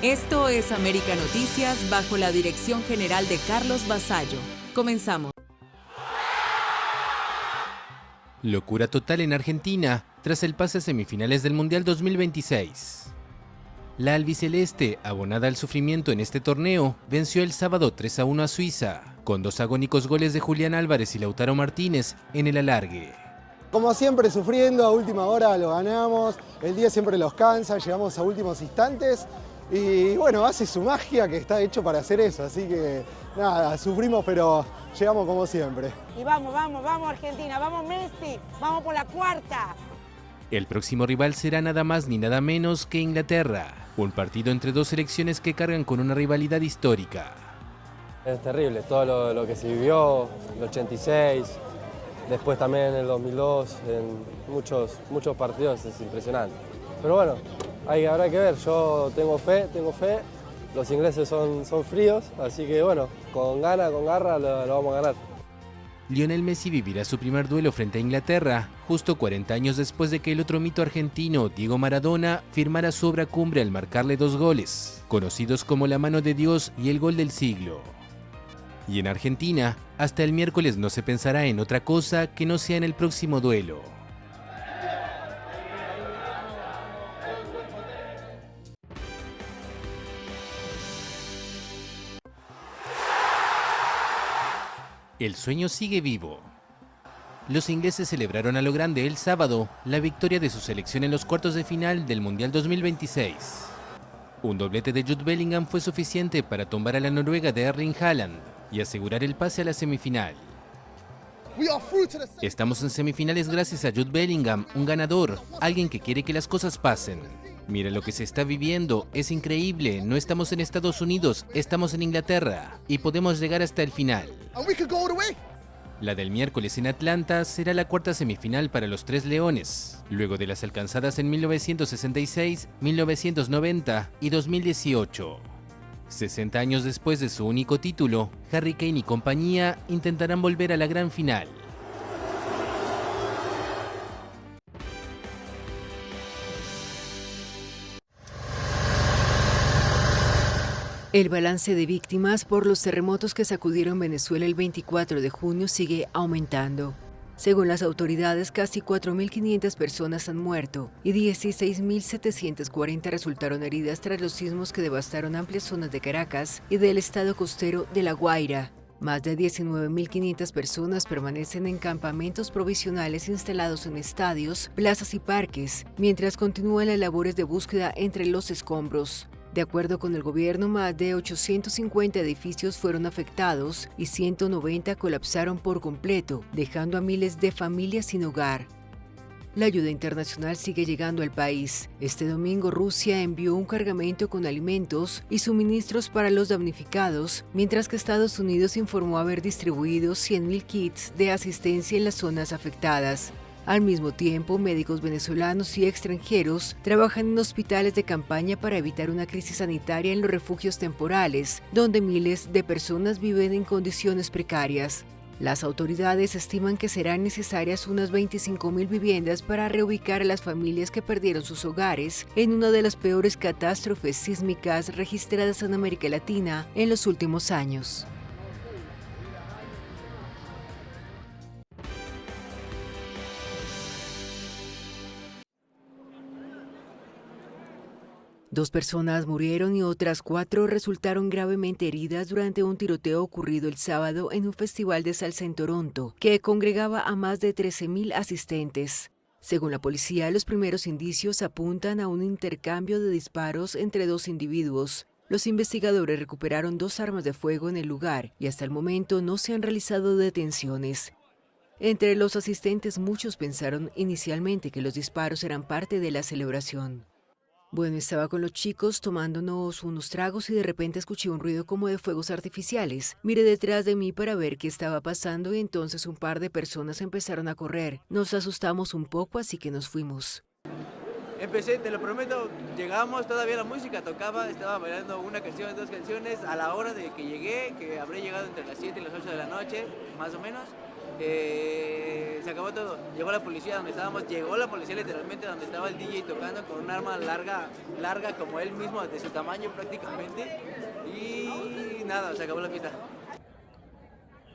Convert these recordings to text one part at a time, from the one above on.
Esto es América Noticias bajo la dirección general de Carlos Vasallo. Comenzamos. Locura total en Argentina tras el pase a semifinales del Mundial 2026. La albiceleste, abonada al sufrimiento en este torneo, venció el sábado 3-1 a Suiza, con dos agónicos goles de Julián Álvarez y Lautaro Martínez en el alargue. Como siempre, sufriendo, a última hora lo ganamos, el día siempre los cansa, llegamos a últimos instantes y bueno, hace su magia que está hecho para hacer eso, así que nada, sufrimos pero llegamos como siempre. Y vamos Argentina, vamos Messi, vamos por la cuarta. El próximo rival será nada más ni nada menos que Inglaterra, un partido entre dos selecciones que cargan con una rivalidad histórica. Es terrible, todo lo que se vivió, el 86, después también en el 2002, en muchos partidos, es impresionante. Pero bueno, habrá que ver, yo tengo fe, los ingleses son fríos, así que bueno, con gana, con garra lo vamos a ganar. Lionel Messi vivirá su primer duelo frente a Inglaterra, justo 40 años después de que el otro mito argentino, Diego Maradona, firmara su obra cumbre al marcarle 2 goles, conocidos como la mano de Dios y el gol del siglo. Y en Argentina, hasta el miércoles no se pensará en otra cosa que no sea en el próximo duelo. El sueño sigue vivo. Los ingleses celebraron a lo grande el sábado la victoria de su selección en los cuartos de final del Mundial 2026. Un doblete de Jude Bellingham fue suficiente para tumbar a la Noruega de Erling Haaland y asegurar el pase a la semifinal. Estamos en semifinales gracias a Jude Bellingham, un ganador, alguien que quiere que las cosas pasen. Mira lo que se está viviendo, es increíble, no estamos en Estados Unidos, estamos en Inglaterra y podemos llegar hasta el final. La del miércoles en Atlanta será la cuarta semifinal para los Tres Leones, luego de las alcanzadas en 1966, 1990 y 2018. 60 años después de su único título, Harry Kane y compañía intentarán volver a la gran final. El balance de víctimas por los terremotos que sacudieron Venezuela el 24 de junio sigue aumentando. Según las autoridades, casi 4.500 personas han muerto y 16.740 resultaron heridas tras los sismos que devastaron amplias zonas de Caracas y del estado costero de La Guaira. Más de 19.500 personas permanecen en campamentos provisionales instalados en estadios, plazas y parques, mientras continúan las labores de búsqueda entre los escombros. De acuerdo con el gobierno, más de 850 edificios fueron afectados y 190 colapsaron por completo, dejando a miles de familias sin hogar. La ayuda internacional sigue llegando al país. Este domingo Rusia envió un cargamento con alimentos y suministros para los damnificados, mientras que Estados Unidos informó haber distribuido 100.000 kits de asistencia en las zonas afectadas. Al mismo tiempo, médicos venezolanos y extranjeros trabajan en hospitales de campaña para evitar una crisis sanitaria en los refugios temporales, donde miles de personas viven en condiciones precarias. Las autoridades estiman que serán necesarias unas 25.000 viviendas para reubicar a las familias que perdieron sus hogares en una de las peores catástrofes sísmicas registradas en América Latina en los últimos años. Dos personas murieron y otras 4 resultaron gravemente heridas durante un tiroteo ocurrido el sábado en un festival de salsa en Toronto, que congregaba a más de 13.000 asistentes. Según la policía, los primeros indicios apuntan a un intercambio de disparos entre dos individuos. Los investigadores recuperaron 2 armas de fuego en el lugar y hasta el momento no se han realizado detenciones. Entre los asistentes, muchos pensaron inicialmente que los disparos eran parte de la celebración. Bueno, estaba con los chicos tomándonos unos tragos y de repente escuché un ruido como de fuegos artificiales. Miré detrás de mí para ver qué estaba pasando y entonces un par de personas empezaron a correr. Nos asustamos un poco, así que nos fuimos. Empecé, te lo prometo, llegamos, todavía la música tocaba, estaba bailando una canción, 2 canciones, a la hora de que llegué, que habré llegado entre las 7 y las 8 de la noche, más o menos, se acabó todo. Llegó la policía donde estábamos, llegó la policía literalmente donde estaba el DJ tocando con un arma larga como él mismo, de su tamaño prácticamente, y nada, se acabó la fiesta.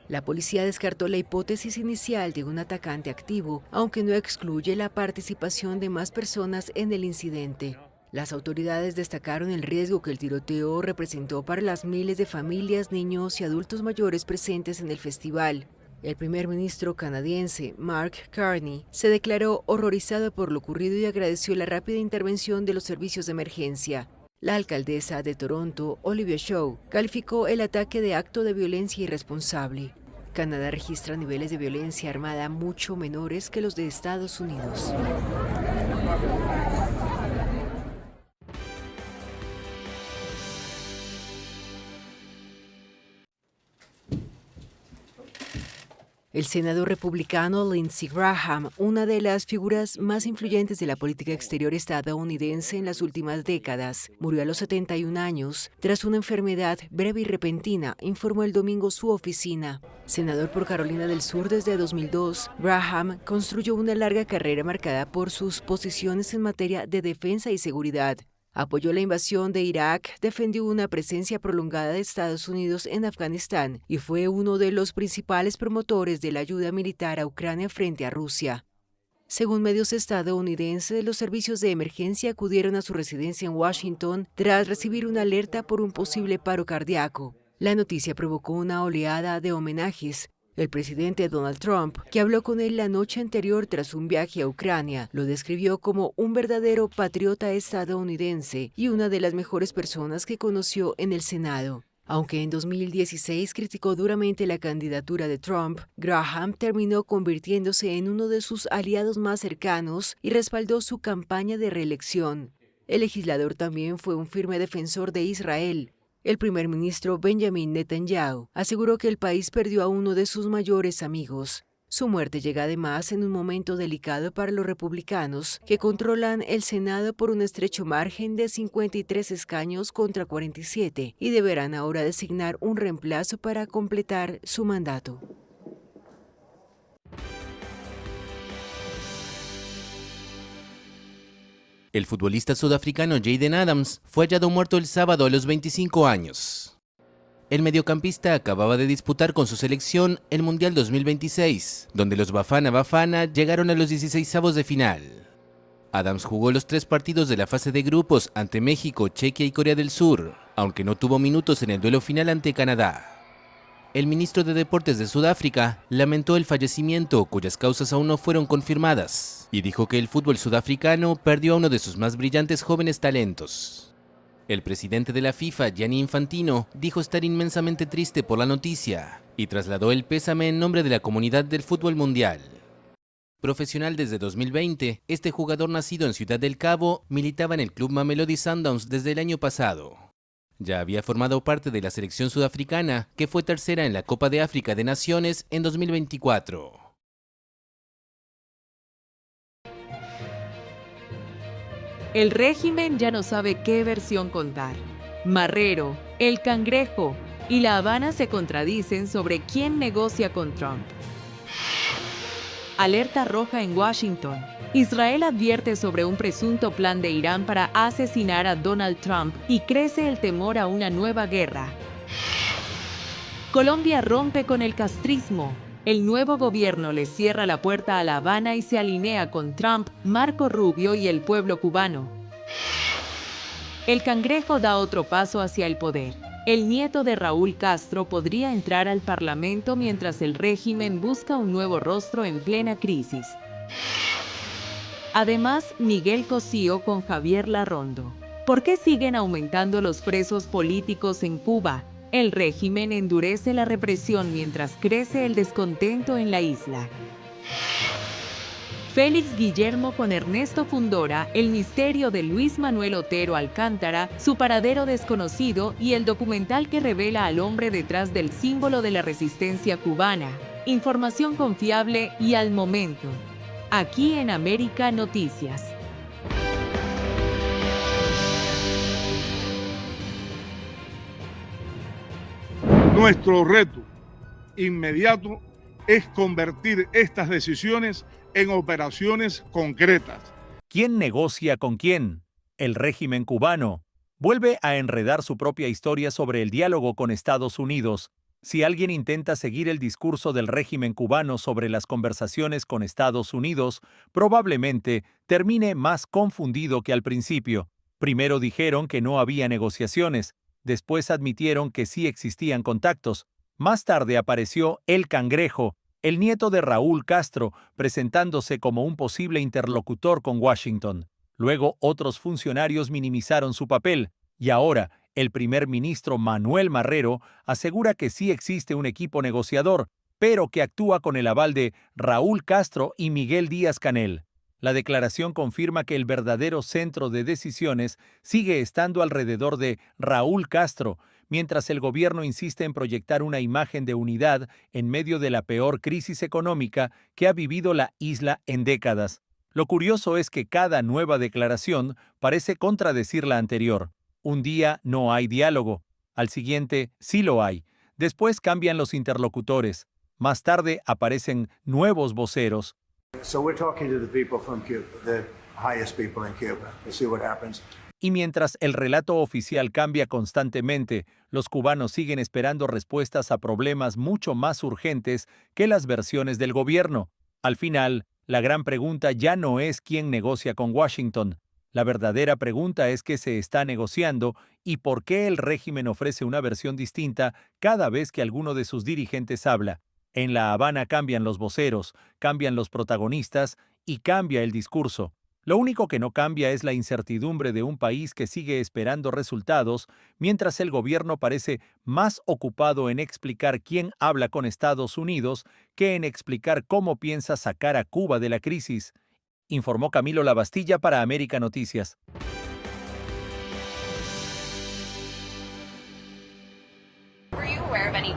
La policía descartó la hipótesis inicial de un atacante activo, aunque no excluye la participación de más personas en el incidente. Las autoridades destacaron el riesgo que el tiroteo representó para las miles de familias, niños y adultos mayores presentes en el festival. El primer ministro canadiense, Mark Carney, se declaró horrorizado por lo ocurrido y agradeció la rápida intervención de los servicios de emergencia. La alcaldesa de Toronto, Olivia Chow, calificó el ataque de acto de violencia irresponsable. Canadá registra niveles de violencia armada mucho menores que los de Estados Unidos. El senador republicano Lindsey Graham, una de las figuras más influyentes de la política exterior estadounidense en las últimas décadas, murió a los 71 años tras una enfermedad breve y repentina, informó el domingo su oficina. Senador por Carolina del Sur desde 2002, Graham construyó una larga carrera marcada por sus posiciones en materia de defensa y seguridad. Apoyó la invasión de Irak, defendió una presencia prolongada de Estados Unidos en Afganistán y fue uno de los principales promotores de la ayuda militar a Ucrania frente a Rusia. Según medios estadounidenses, los servicios de emergencia acudieron a su residencia en Washington tras recibir una alerta por un posible paro cardíaco. La noticia provocó una oleada de homenajes. El presidente Donald Trump, que habló con él la noche anterior tras un viaje a Ucrania, lo describió como un verdadero patriota estadounidense y una de las mejores personas que conoció en el Senado. Aunque en 2016 criticó duramente la candidatura de Trump, Graham terminó convirtiéndose en uno de sus aliados más cercanos y respaldó su campaña de reelección. El legislador también fue un firme defensor de Israel. El primer ministro Benjamin Netanyahu aseguró que el país perdió a uno de sus mayores amigos. Su muerte llega además en un momento delicado para los republicanos, que controlan el Senado por un estrecho margen de 53 escaños contra 47 y deberán ahora designar un reemplazo para completar su mandato. El futbolista sudafricano Jayden Adams fue hallado muerto el sábado a los 25 años. El mediocampista acababa de disputar con su selección el Mundial 2026, donde los Bafana Bafana llegaron a los 16avos de final. Adams jugó los 3 partidos de la fase de grupos ante México, Chequia y Corea del Sur, aunque no tuvo minutos en el duelo final ante Canadá. El ministro de Deportes de Sudáfrica lamentó el fallecimiento, cuyas causas aún no fueron confirmadas, y dijo que el fútbol sudafricano perdió a uno de sus más brillantes jóvenes talentos. El presidente de la FIFA, Gianni Infantino, dijo estar inmensamente triste por la noticia y trasladó el pésame en nombre de la comunidad del fútbol mundial. Profesional desde 2020, este jugador nacido en Ciudad del Cabo militaba en el club Mamelodi Sundowns desde el año pasado. Ya había formado parte de la selección sudafricana, que fue tercera en la Copa de África de Naciones en 2024. El régimen ya no sabe qué versión contar. Marrero, El Cangrejo y La Habana se contradicen sobre quién negocia con Trump. Alerta roja en Washington. Israel advierte sobre un presunto plan de Irán para asesinar a Donald Trump y crece el temor a una nueva guerra. Colombia rompe con el castrismo. El nuevo gobierno le cierra la puerta a La Habana y se alinea con Trump, Marco Rubio y el pueblo cubano. El Cangrejo da otro paso hacia el poder. El nieto de Raúl Castro podría entrar al Parlamento mientras el régimen busca un nuevo rostro en plena crisis. Además, Miguel Cosío con Javier Larrondo. ¿Por qué siguen aumentando los presos políticos en Cuba? El régimen endurece la represión mientras crece el descontento en la isla. Félix Guillermo con Ernesto Fundora, el misterio de Luis Manuel Otero Alcántara, su paradero desconocido y el documental que revela al hombre detrás del símbolo de la resistencia cubana. Información confiable y al momento. Aquí en América Noticias. Nuestro reto inmediato es convertir estas decisiones en operaciones concretas. ¿Quién negocia con quién? El régimen cubano vuelve a enredar su propia historia sobre el diálogo con Estados Unidos. Si alguien intenta seguir el discurso del régimen cubano sobre las conversaciones con Estados Unidos, probablemente termine más confundido que al principio. Primero dijeron que no había negociaciones, después admitieron que sí existían contactos. Más tarde apareció El Cangrejo, el nieto de Raúl Castro, presentándose como un posible interlocutor con Washington. Luego otros funcionarios minimizaron su papel, y ahora el primer ministro Manuel Marrero asegura que sí existe un equipo negociador, pero que actúa con el aval de Raúl Castro y Miguel Díaz-Canel. La declaración confirma que el verdadero centro de decisiones sigue estando alrededor de Raúl Castro, mientras el gobierno insiste en proyectar una imagen de unidad en medio de la peor crisis económica que ha vivido la isla en décadas. Lo curioso es que cada nueva declaración parece contradecir la anterior. Un día no hay diálogo, al siguiente sí lo hay. Después cambian los interlocutores. Más tarde aparecen nuevos voceros. Y mientras el relato oficial cambia constantemente, los cubanos siguen esperando respuestas a problemas mucho más urgentes que las versiones del gobierno. Al final, la gran pregunta ya no es quién negocia con Washington. La verdadera pregunta es qué se está negociando y por qué el régimen ofrece una versión distinta cada vez que alguno de sus dirigentes habla. En La Habana cambian los voceros, cambian los protagonistas y cambia el discurso. Lo único que no cambia es la incertidumbre de un país que sigue esperando resultados, mientras el gobierno parece más ocupado en explicar quién habla con Estados Unidos que en explicar cómo piensa sacar a Cuba de la crisis, informó Camilo Lavastilla para América Noticias.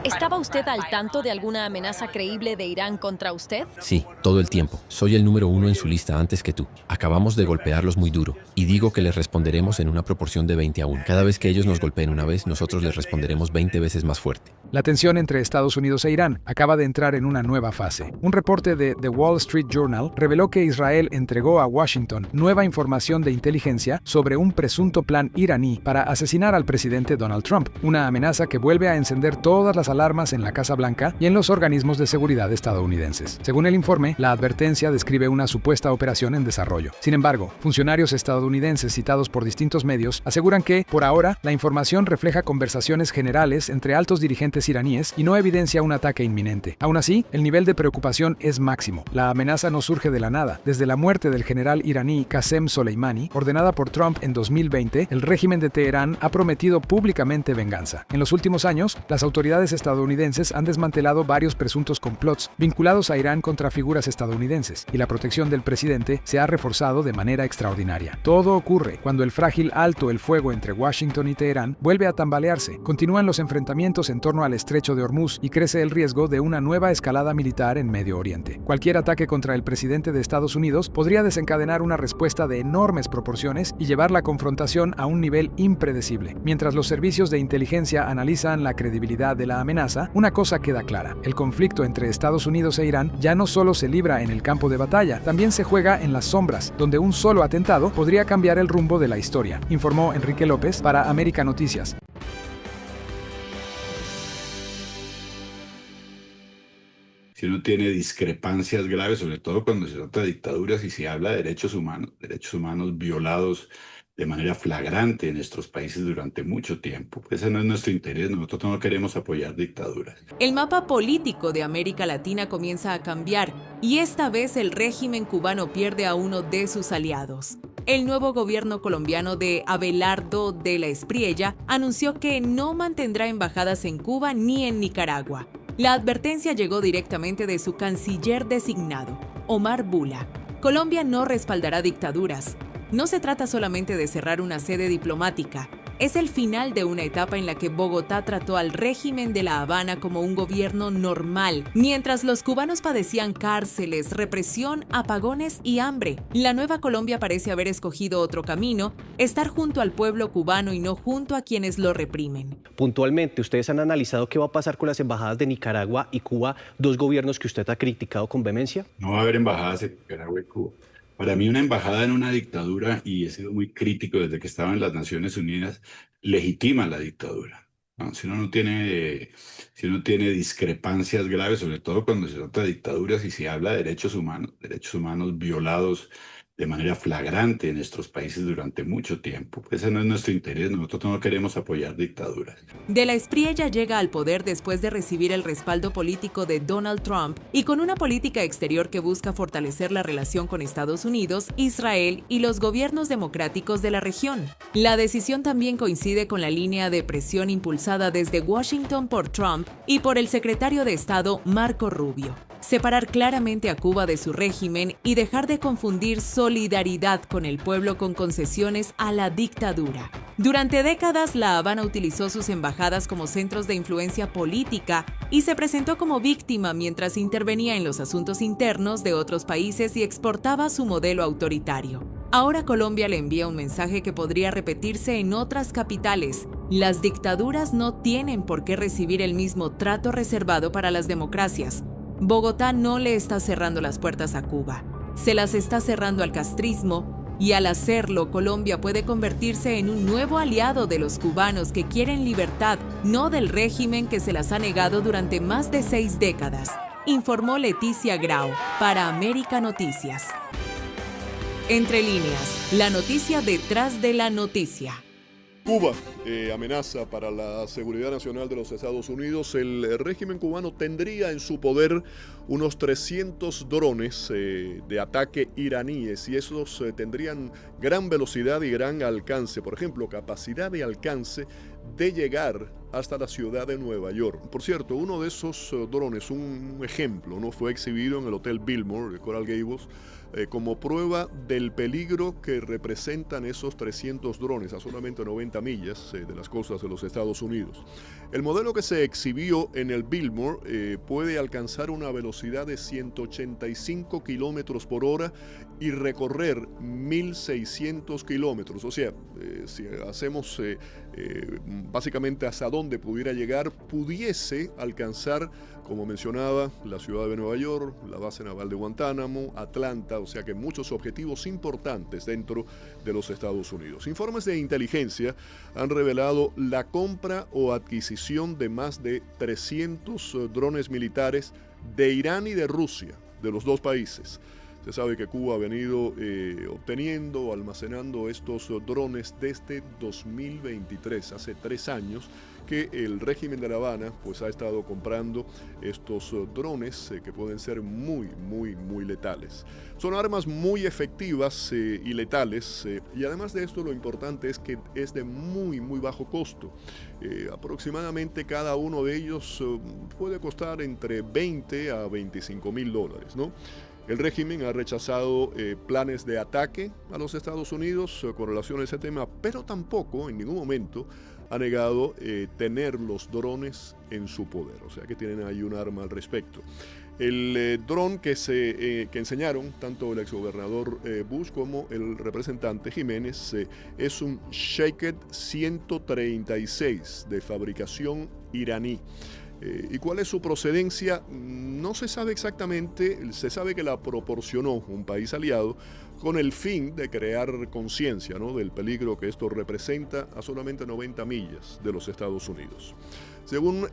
¿Estaba usted al tanto de alguna amenaza creíble de Irán contra usted? Sí, todo el tiempo. Soy el número 1 en su lista antes que tú. Acabamos de golpearlos muy duro. Y digo que les responderemos en una proporción de 20 a 1. Cada vez que ellos nos golpeen una vez, nosotros les responderemos 20 veces más fuerte. La tensión entre Estados Unidos e Irán acaba de entrar en una nueva fase. Un reporte de The Wall Street Journal reveló que Israel entregó a Washington nueva información de inteligencia sobre un presunto plan iraní para asesinar al presidente Donald Trump, una amenaza que vuelve a encender todas las alarmas en la Casa Blanca y en los organismos de seguridad estadounidenses. Según el informe, la advertencia describe una supuesta operación en desarrollo. Sin embargo, funcionarios estadounidenses citados por distintos medios aseguran que, por ahora, la información refleja conversaciones generales entre altos dirigentes iraníes y no evidencia un ataque inminente. Aún así, el nivel de preocupación es máximo. La amenaza no surge de la nada. Desde la muerte del general iraní Qasem Soleimani, ordenada por Trump en 2020, el régimen de Teherán ha prometido públicamente venganza. En los últimos años, las autoridades estadounidenses han desmantelado varios presuntos complots vinculados a Irán contra figuras estadounidenses, y la protección del presidente se ha reforzado de manera extraordinaria. Todo ocurre cuando el frágil alto el fuego entre Washington y Teherán vuelve a tambalearse. Continúan los enfrentamientos en torno al estrecho de Hormuz y crece el riesgo de una nueva escalada militar en Medio Oriente. Cualquier ataque contra el presidente de Estados Unidos podría desencadenar una respuesta de enormes proporciones y llevar la confrontación a un nivel impredecible. Mientras los servicios de inteligencia analizan la credibilidad de la amenaza, una cosa queda clara: el conflicto entre Estados Unidos e Irán ya no solo se libra en el campo de batalla, también se juega en las sombras, donde un solo atentado podría cambiar el rumbo de la historia, informó Enrique López para América Noticias. Si uno tiene discrepancias graves, sobre todo cuando se trata de dictaduras y se habla de derechos humanos violados de manera flagrante en nuestros países durante mucho tiempo. Ese no es nuestro interés, nosotros no queremos apoyar dictaduras. El mapa político de América Latina comienza a cambiar y esta vez el régimen cubano pierde a uno de sus aliados. El nuevo gobierno colombiano de Abelardo de la Espriella anunció que no mantendrá embajadas en Cuba ni en Nicaragua. La advertencia llegó directamente de su canciller designado, Omar Bula. Colombia no respaldará dictaduras. No se trata solamente de cerrar una sede diplomática, es el final de una etapa en la que Bogotá trató al régimen de La Habana como un gobierno normal, mientras los cubanos padecían cárceles, represión, apagones y hambre. La nueva Colombia parece haber escogido otro camino, estar junto al pueblo cubano y no junto a quienes lo reprimen. Puntualmente, ¿ustedes han analizado qué va a pasar con las embajadas de Nicaragua y Cuba, dos gobiernos que usted ha criticado con vehemencia? No va a haber embajadas en Nicaragua y Cuba. Para mí una embajada en una dictadura, y he sido muy crítico desde que estaba en las Naciones Unidas, legitima la dictadura, ¿no? Si uno no tiene discrepancias graves, sobre todo cuando se trata de dictaduras y se habla de derechos humanos violados de manera flagrante en nuestros países durante mucho tiempo. Ese no es nuestro interés, nosotros no queremos apoyar dictaduras. De la Espriella llega al poder después de recibir el respaldo político de Donald Trump y con una política exterior que busca fortalecer la relación con Estados Unidos, Israel y los gobiernos democráticos de la región. La decisión también coincide con la línea de presión impulsada desde Washington por Trump y por el secretario de Estado Marco Rubio. Separar claramente a Cuba de su régimen y dejar de confundir solidaridad con el pueblo con concesiones a la dictadura. Durante décadas, La Habana utilizó sus embajadas como centros de influencia política y se presentó como víctima mientras intervenía en los asuntos internos de otros países y exportaba su modelo autoritario. Ahora Colombia le envía un mensaje que podría repetirse en otras capitales. Las dictaduras no tienen por qué recibir el mismo trato reservado para las democracias. Bogotá no le está cerrando las puertas a Cuba, se las está cerrando al castrismo y al hacerlo Colombia puede convertirse en un nuevo aliado de los cubanos que quieren libertad, no del régimen que se las ha negado durante más de 6 décadas, informó Leticia Grau para América Noticias. Entre líneas, la noticia detrás de la noticia. Cuba amenaza para la seguridad nacional de los Estados Unidos. El régimen cubano tendría en su poder unos 300 drones de ataque iraníes y esos tendrían gran velocidad y gran alcance. Por ejemplo, capacidad de alcance de llegar hasta la ciudad de Nueva York. Por cierto, uno de esos drones, un ejemplo, ¿no?, fue exhibido en el Hotel Biltmore de Coral Gables como prueba del peligro que representan esos 300 drones a solamente 90 millas de las costas de los Estados Unidos. El modelo que se exhibió en el Biltmore puede alcanzar una velocidad de 185 kilómetros por hora y recorrer 1.600 kilómetros. O sea, si hacemos básicamente hasta dónde pudiera llegar, pudiese alcanzar, como mencionaba, la ciudad de Nueva York, la base naval de Guantánamo, Atlanta, o sea que muchos objetivos importantes dentro de los Estados Unidos. Informes de inteligencia han revelado la compra o adquisición de más de 300 drones militares de Irán y de Rusia, de los dos países. Se sabe que Cuba ha venido obteniendo, almacenando estos drones desde 2023, hace 3 años que el régimen de La Habana pues ha estado comprando estos drones que pueden ser muy letales. Son armas muy efectivas y letales y además de esto lo importante es que es de muy bajo costo. Aproximadamente cada uno de ellos puede costar entre 20 a 25 mil dólares, ¿no? El régimen ha rechazado planes de ataque a los Estados Unidos con relación a ese tema, pero tampoco en ningún momento ha negado tener los drones en su poder, o sea que tienen ahí un arma al respecto. El dron que enseñaron tanto el exgobernador Bush como el representante Jiménez es un Shahed 136 de fabricación iraní. ¿Y cuál es su procedencia? No se sabe exactamente, se sabe que la proporcionó un país aliado con el fin de crear conciencia, ¿no?, del peligro que esto representa a solamente 90 millas de los Estados Unidos. Según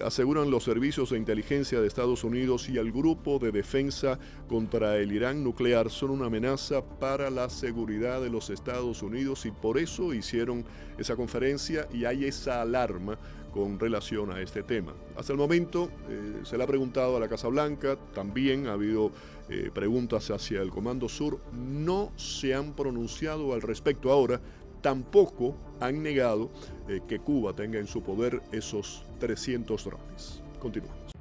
aseguran los servicios de inteligencia de Estados Unidos y el Grupo de Defensa contra el Irán Nuclear, son una amenaza para la seguridad de los Estados Unidos y por eso hicieron esa conferencia y hay esa alarma con relación a este tema. Hasta el momento se le ha preguntado a la Casa Blanca, también ha habido preguntas hacia el Comando Sur, no se han pronunciado al respecto. Ahora, tampoco han negado que Cuba tenga en su poder esos 300 drones. Continuamos.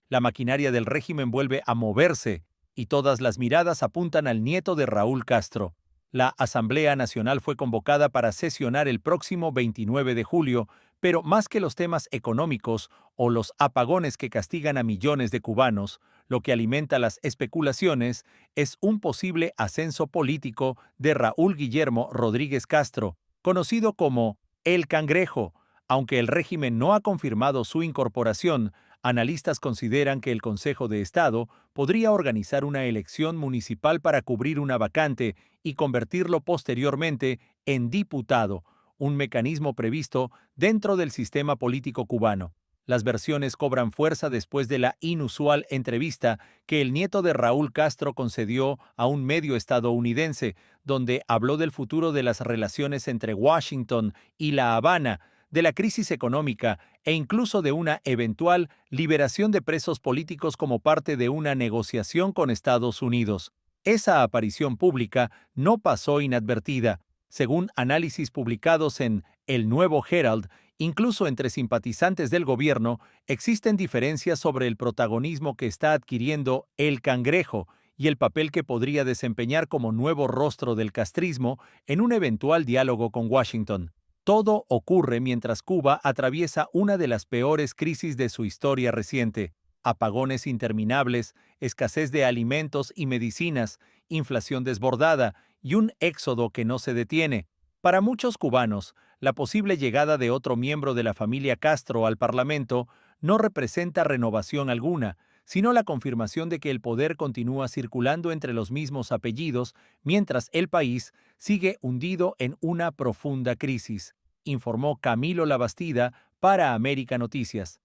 La maquinaria del régimen vuelve a moverse y todas las miradas apuntan al nieto de Raúl Castro. La Asamblea Nacional fue convocada para sesionar el próximo 29 de julio, pero más que los temas económicos o los apagones que castigan a millones de cubanos, lo que alimenta las especulaciones es un posible ascenso político de Raúl Guillermo Rodríguez Castro, conocido como El Cangrejo. Aunque el régimen no ha confirmado su incorporación, analistas consideran que el Consejo de Estado podría organizar una elección municipal para cubrir una vacante y convertirlo posteriormente en diputado, un mecanismo previsto dentro del sistema político cubano. Las versiones cobran fuerza después de la inusual entrevista que el nieto de Raúl Castro concedió a un medio estadounidense, donde habló del futuro de las relaciones entre Washington y La Habana, de la crisis económica e incluso de una eventual liberación de presos políticos como parte de una negociación con Estados Unidos. Esa aparición pública no pasó inadvertida. Según análisis publicados en El Nuevo Herald, incluso entre simpatizantes del gobierno, existen diferencias sobre el protagonismo que está adquiriendo El Cangrejo y el papel que podría desempeñar como nuevo rostro del castrismo en un eventual diálogo con Washington. Todo ocurre mientras Cuba atraviesa una de las peores crisis de su historia reciente: apagones interminables, escasez de alimentos y medicinas, inflación desbordada y un éxodo que no se detiene. Para muchos cubanos, la posible llegada de otro miembro de la familia Castro al Parlamento no representa renovación alguna, sino la confirmación de que el poder continúa circulando entre los mismos apellidos mientras el país sigue hundido en una profunda crisis, informó Camilo Labastida para América Noticias.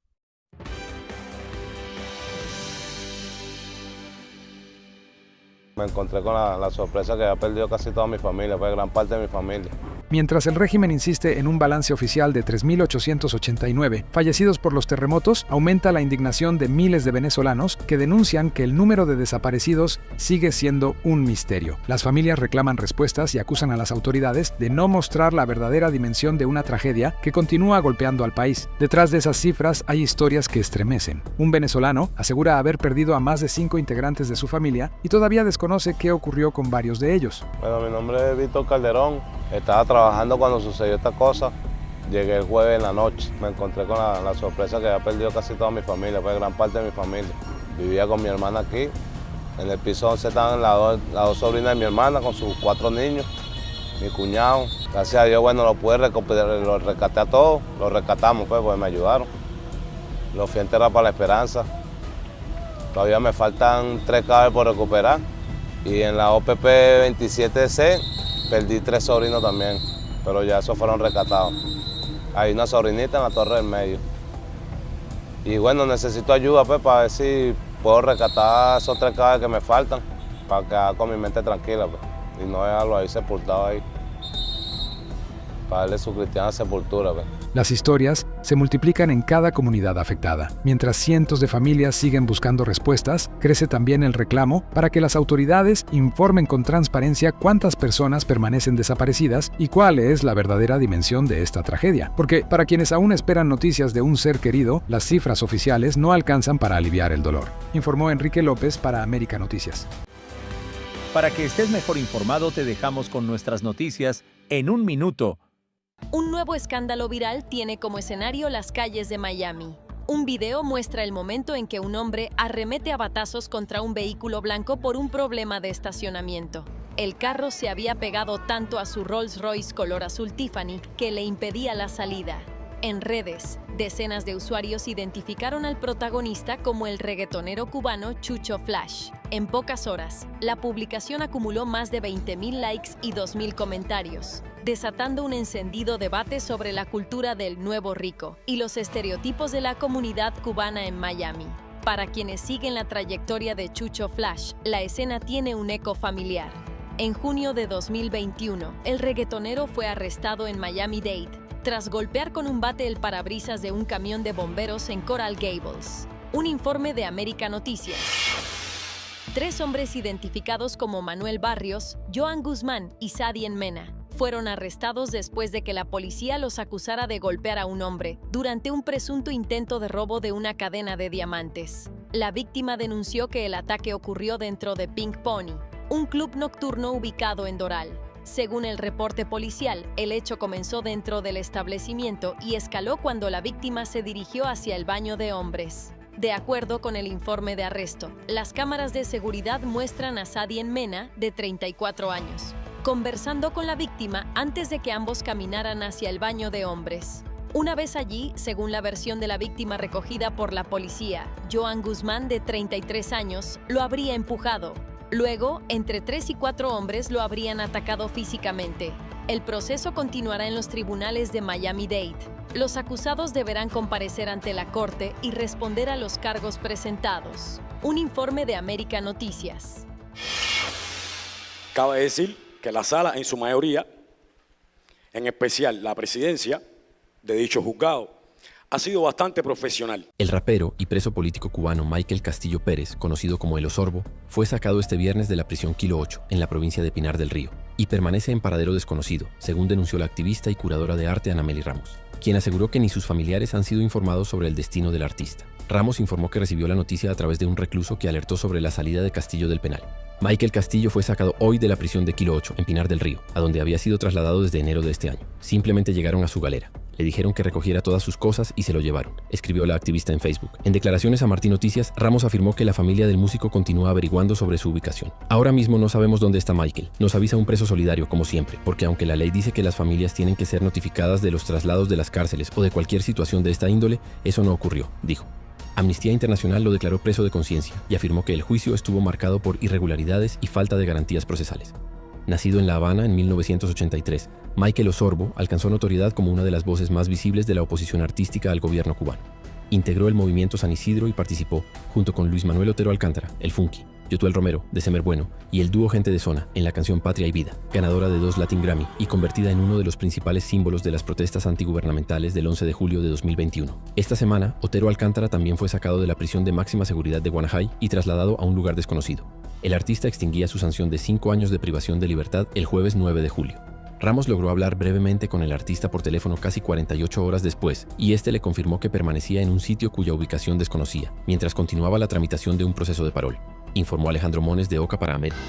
Me encontré con la sorpresa que había perdido casi toda mi familia, pues gran parte de mi familia. Mientras el régimen insiste en un balance oficial de 3.889 fallecidos por los terremotos, aumenta la indignación de miles de venezolanos que denuncian que el número de desaparecidos sigue siendo un misterio. Las familias reclaman respuestas y acusan a las autoridades de no mostrar la verdadera dimensión de una tragedia que continúa golpeando al país. Detrás de esas cifras hay historias que estremecen. Un venezolano asegura haber perdido a más de 5 integrantes de su familia y todavía desconoce qué ocurrió con varios de ellos. Bueno, mi nombre es Víctor Calderón. Estaba trabajando cuando sucedió esta cosa. Llegué el jueves en la noche. Me encontré con la sorpresa que había perdido casi toda mi familia, pues gran parte de mi familia. Vivía con mi hermana aquí. En el piso 11 estaban las dos sobrinas de mi hermana con sus 4 niños. Mi cuñado. Gracias a Dios, bueno, lo pude recuperar, lo rescaté a todos. Lo rescatamos, pues me ayudaron. Lo fui a enterrar para La Esperanza. Todavía me faltan 3 cadáveres por recuperar. Y en la OPP 27C perdí 3 sobrinos también, pero ya esos fueron rescatados. Hay una sobrinita en la Torre del Medio. Y bueno, necesito ayuda pues, para ver si puedo rescatar esos 3 cadáveres que me faltan, para quedar con mi mente tranquila pues, y no dejarlo ahí sepultado ahí, para darle su cristiana sepultura pues. Las historias se multiplican en cada comunidad afectada. Mientras cientos de familias siguen buscando respuestas, crece también el reclamo para que las autoridades informen con transparencia cuántas personas permanecen desaparecidas y cuál es la verdadera dimensión de esta tragedia. Porque para quienes aún esperan noticias de un ser querido, las cifras oficiales no alcanzan para aliviar el dolor, informó Enrique López para América Noticias. Para que estés mejor informado, te dejamos con nuestras noticias en un minuto. Un nuevo escándalo viral tiene como escenario las calles de Miami. Un video muestra el momento en que un hombre arremete a batazos contra un vehículo blanco por un problema de estacionamiento. El carro se había pegado tanto a su Rolls Royce color azul Tiffany que le impedía la salida. En redes, decenas de usuarios identificaron al protagonista como el reggaetonero cubano Chucho Flash. En pocas horas, la publicación acumuló más de 20,000 likes y 2,000 comentarios, desatando un encendido debate sobre la cultura del nuevo rico y los estereotipos de la comunidad cubana en Miami. Para quienes siguen la trayectoria de Chucho Flash, la escena tiene un eco familiar. En junio de 2021, el reggaetonero fue arrestado en Miami-Dade tras golpear con un bate el parabrisas de un camión de bomberos en Coral Gables. Un informe de América Noticias. 3 hombres identificados como Manuel Barrios, Joan Guzmán y Sadien Mena fueron arrestados después de que la policía los acusara de golpear a un hombre durante un presunto intento de robo de una cadena de diamantes. La víctima denunció que el ataque ocurrió dentro de Pink Pony, un club nocturno ubicado en Doral. Según el reporte policial, el hecho comenzó dentro del establecimiento y escaló cuando la víctima se dirigió hacia el baño de hombres. De acuerdo con el informe de arresto, las cámaras de seguridad muestran a Sadien Mena, de 34 años, conversando con la víctima antes de que ambos caminaran hacia el baño de hombres. Una vez allí, según la versión de la víctima recogida por la policía, Joan Guzmán, de 33 años, lo habría empujado. Luego, entre 3 y 4 hombres lo habrían atacado físicamente. El proceso continuará en los tribunales de Miami-Dade. Los acusados deberán comparecer ante la corte y responder a los cargos presentados. Un informe de América Noticias. Cabe decir que la sala, en su mayoría, en especial la presidencia de dicho juzgado, ha sido bastante profesional. El rapero y preso político cubano Michael Castillo Pérez, conocido como El Osorbo, fue sacado este viernes de la prisión Kilo 8, en la provincia de Pinar del Río, y permanece en paradero desconocido, según denunció la activista y curadora de arte Anameli Ramos, quien aseguró que ni sus familiares han sido informados sobre el destino del artista. Ramos informó que recibió la noticia a través de un recluso que alertó sobre la salida de Castillo del penal. Michael Castillo fue sacado hoy de la prisión de Kilo 8, en Pinar del Río, a donde había sido trasladado desde enero de este año. Simplemente llegaron a su galera. Le dijeron que recogiera todas sus cosas y se lo llevaron, escribió la activista en Facebook. En declaraciones a Martín Noticias, Ramos afirmó que la familia del músico continúa averiguando sobre su ubicación. Ahora mismo no sabemos dónde está Michael. Nos avisa un preso solidario, como siempre, porque aunque la ley dice que las familias tienen que ser notificadas de los traslados de las cárceles o de cualquier situación de esta índole, eso no ocurrió, dijo. Amnistía Internacional lo declaró preso de conciencia y afirmó que el juicio estuvo marcado por irregularidades y falta de garantías procesales. Nacido en La Habana en 1983, Michael Osorbo alcanzó notoriedad como una de las voces más visibles de la oposición artística al gobierno cubano. Integró el movimiento San Isidro y participó, junto con Luis Manuel Otero Alcántara, el Funky, Yotuel Romero, de Semer Bueno, y el dúo Gente de Zona, en la canción Patria y Vida, ganadora de 2 Latin Grammy y convertida en uno de los principales símbolos de las protestas antigubernamentales del 11 de julio de 2021. Esta semana, Otero Alcántara también fue sacado de la prisión de máxima seguridad de Guanajay y trasladado a un lugar desconocido. El artista extinguía su sanción de 5 años de privación de libertad el jueves 9 de julio. Ramos logró hablar brevemente con el artista por teléfono casi 48 horas después, y este le confirmó que permanecía en un sitio cuya ubicación desconocía, mientras continuaba la tramitación de un proceso de parol, informó Alejandro Mones de Oca para América.